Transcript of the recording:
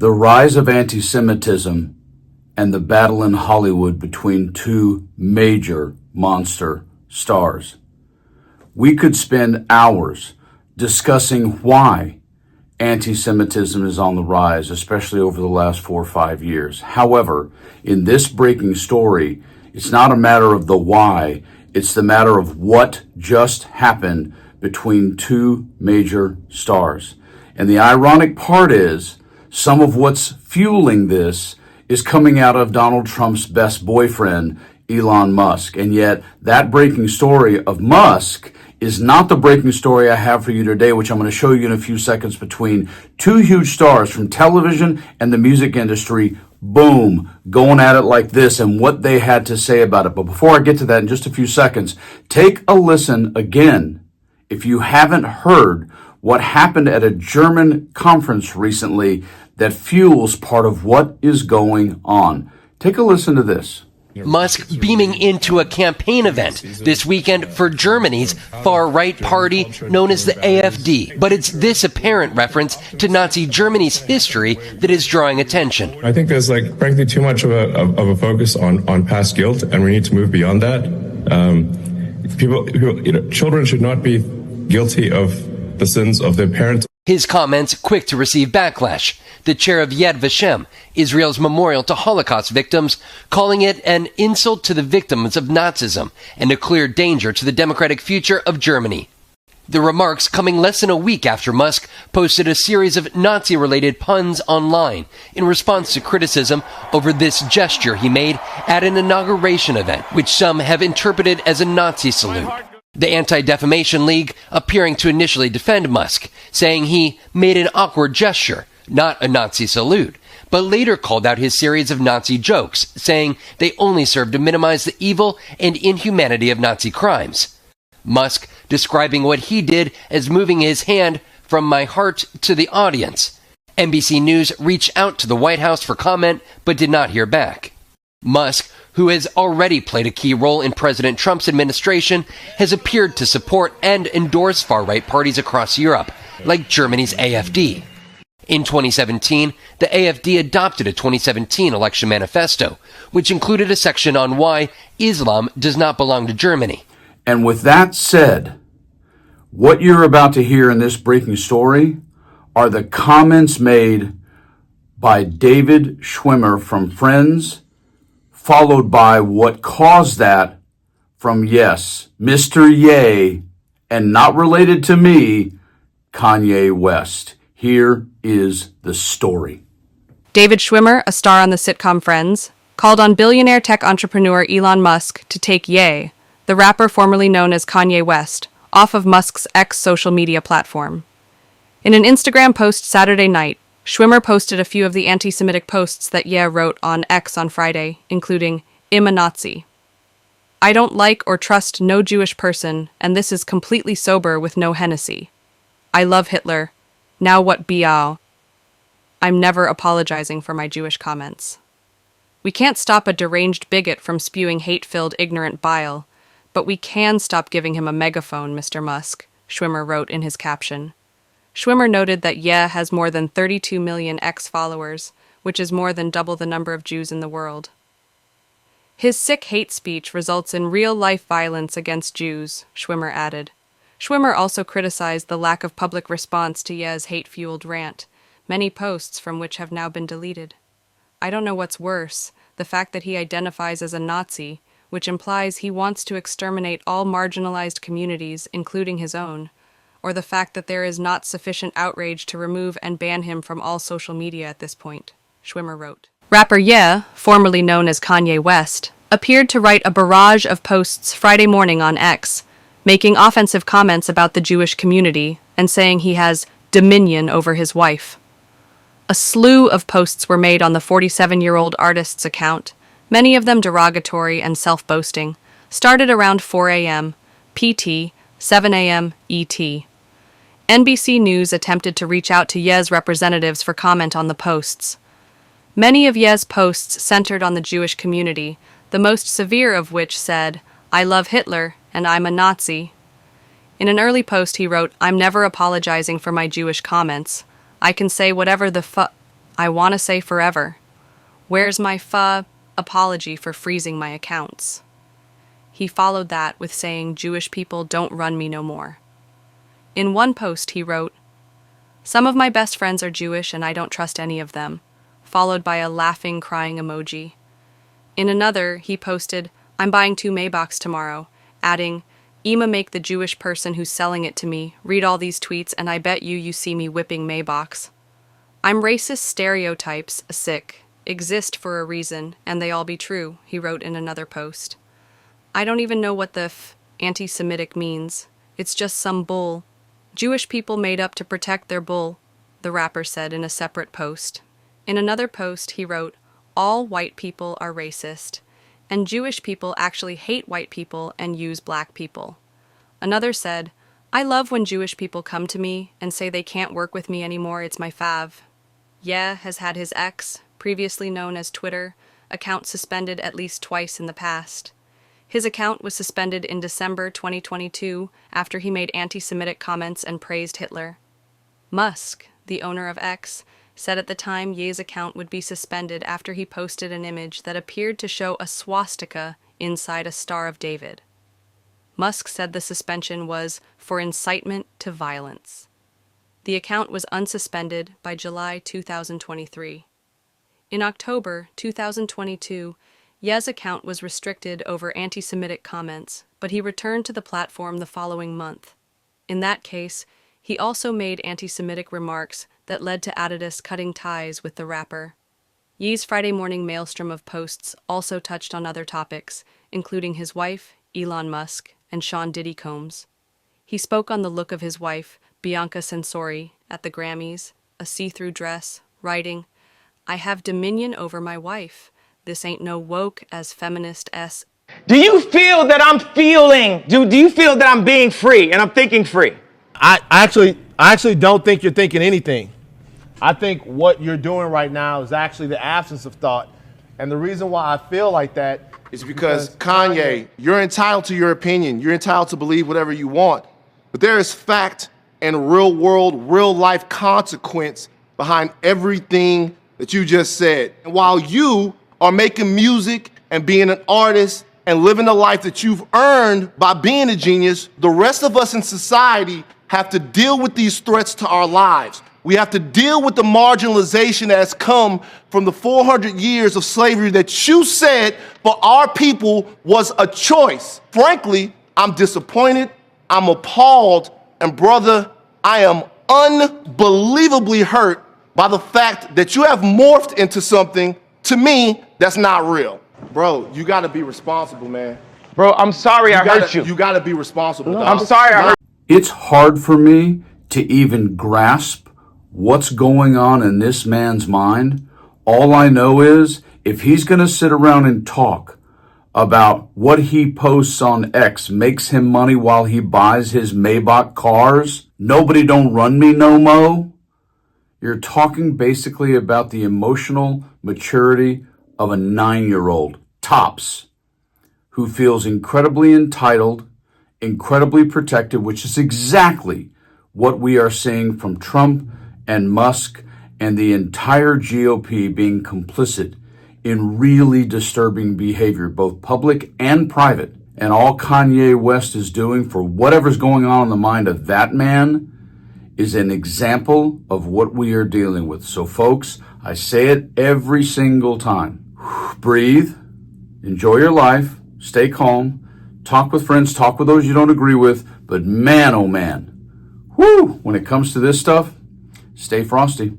The rise of anti-Semitism and the battle in Hollywood between two major monster stars. We could spend hours discussing why anti-Semitism is on the rise, especially over the last 4 or 5 years. However, in this breaking story, it's not a matter of the why, it's the matter of what just happened between two major stars. And the ironic part is, some of what's fueling this is coming out of Donald Trump's best boyfriend, Elon Musk. And yet, that breaking story of Musk is not the breaking story I have for you today, which I'm going to show you in a few seconds, between two huge stars from television and the music industry, boom, going at it like this, and what they had to say about it. But before I get to that in just a few seconds, take a listen again, if you haven't heard what happened at a German conference recently that fuels part of what is going on. Take a listen to this. Musk beaming into a campaign event this weekend for Germany's far-right party known as the AfD. But it's this apparent reference to Nazi Germany's history that is drawing attention. I think there's, frankly, too much of a focus on past guilt, and we need to move beyond that. Children should not be guilty of the sins of their parents. His comments quick to receive backlash. The chair of Yad Vashem, Israel's memorial to Holocaust victims, calling it an insult to the victims of Nazism and a clear danger to the democratic future of Germany. The remarks coming less than a week after Musk posted a series of Nazi-related puns online in response to criticism over this gesture he made at an inauguration event, which some have interpreted as a Nazi salute. The Anti-Defamation League appearing to initially defend Musk, saying he made an awkward gesture, not a Nazi salute, but later called out his series of Nazi jokes, saying they only served to minimize the evil and inhumanity of Nazi crimes. Musk describing what he did as moving his hand from my heart to the audience. NBC News reached out to the White House for comment, but did not hear back. Musk, who has already played a key role in President Trump's administration, has appeared to support and endorse far-right parties across Europe, like Germany's AfD. In 2017, the AfD adopted a 2017 election manifesto, which included a section on why Islam does not belong to Germany. And with that said, what you're about to hear in this breaking story are the comments made by David Schwimmer from Friends, followed by what caused that from, yes, Mr. Ye, and not related to me, Kanye West. Here is the story. David Schwimmer, a star on the sitcom Friends, called on billionaire tech entrepreneur Elon Musk to take Ye, the rapper formerly known as Kanye West, off of Musk's X social media platform. In an Instagram post Saturday night, Schwimmer posted a few of the anti-Semitic posts that Ye wrote on X on Friday, including, "I'm a Nazi. I don't like or trust no Jewish person, and this is completely sober with no Hennessy. I love Hitler. Now what BOMBSHELL? I'm never apologizing for my Jewish comments." We can't stop a deranged bigot from spewing hate-filled ignorant bile, but we can stop giving him a megaphone, Mr. Musk, Schwimmer wrote in his caption. Schwimmer noted that Ye has more than 32 million X followers, which is more than double the number of Jews in the world. His sick hate speech results in real-life violence against Jews, Schwimmer added. Schwimmer also criticized the lack of public response to Ye's hate-fueled rant, many posts from which have now been deleted. I don't know what's worse, the fact that he identifies as a Nazi, which implies he wants to exterminate all marginalized communities, including his own, or the fact that there is not sufficient outrage to remove and ban him from all social media at this point, Schwimmer wrote. Rapper Ye, formerly known as Kanye West, appeared to write a barrage of posts Friday morning on X, making offensive comments about the Jewish community and saying he has dominion over his wife. A slew of posts were made on the 47-year-old artist's account, many of them derogatory and self-boasting, started around 4 a.m. PT, 7 a.m. ET. NBC News attempted to reach out to Ye's representatives for comment on the posts. Many of Ye's posts centered on the Jewish community, the most severe of which said, "I love Hitler, and I'm a Nazi." In an early post he wrote, "I'm never apologizing for my Jewish comments. I can say whatever the I want to say forever. Where's my apology for freezing my accounts? He followed that with saying Jewish people don't run me no more. In one post he wrote, "Some of my best friends are Jewish and I don't trust any of them," followed by a laughing, crying emoji. In another, he posted, "I'm buying 2 Maybachs tomorrow," adding, "Ima make the Jewish person who's selling it to me read all these tweets and I bet you see me whipping Maybachs. I'm racist stereotypes, exist for a reason, and they all be true," he wrote in another post. "I don't even know what the anti-Semitic means. It's just some bull. Jewish people made up to protect their bull," the rapper said in a separate post. In another post, he wrote, "All white people are racist, and Jewish people actually hate white people and use black people." Another said, "I love when Jewish people come to me and say they can't work with me anymore, it's my fav." Ye has had his X, previously known as Twitter, account suspended at least twice in the past. His account was suspended in December 2022 after he made anti-Semitic comments and praised Hitler. Musk, the owner of X, said at the time Ye's account would be suspended after he posted an image that appeared to show a swastika inside a Star of David. Musk said the suspension was for incitement to violence. The account was unsuspended by July 2023. In October 2022, Ye's account was restricted over anti-Semitic comments, but he returned to the platform the following month. In that case, he also made anti-Semitic remarks that led to Adidas cutting ties with the rapper. Ye's Friday morning maelstrom of posts also touched on other topics, including his wife, Elon Musk, and Sean Diddy Combs. He spoke on the look of his wife, Bianca Censori, at the Grammys, a see-through dress, writing, "I have dominion over my wife. This ain't no woke as feminist s." Do you feel that do you feel that I'm being free and I'm thinking free? I actually don't think you're thinking anything. I think what you're doing right now is actually the absence of thought. And the reason why I feel like that is because Kanye, you're entitled to your opinion. You're entitled to believe whatever you want. But there is fact and real world, real life consequence behind everything that you just said. And while you are making music and being an artist and living the life that you've earned by being a genius, the rest of us in society have to deal with these threats to our lives. We have to deal with the marginalization that has come from the 400 years of slavery that you said for our people was a choice. Frankly, I'm disappointed, I'm appalled, and brother, I am unbelievably hurt by the fact that you have morphed into something, to me, that's not real. Bro, you gotta be responsible, man. Bro, I'm sorry I hurt you. You gotta be responsible, dog. I'm sorry I hurt you. It's hard for me to even grasp what's going on in this man's mind. All I know is if he's going to sit around and talk about what he posts on X makes him money while he buys his Maybach cars, nobody don't run me no mo. You're talking basically about the emotional maturity of a 9-year-old, tops, who feels incredibly entitled, incredibly protected, which is exactly what we are seeing from Trump and Musk and the entire GOP being complicit in really disturbing behavior, both public and private. And all Kanye West is doing for whatever's going on in the mind of that man is an example of what we are dealing with. So folks, I say it every single time. Breathe, enjoy your life, stay calm, talk with friends, talk with those you don't agree with, but man, oh man, when it comes to this stuff, stay frosty.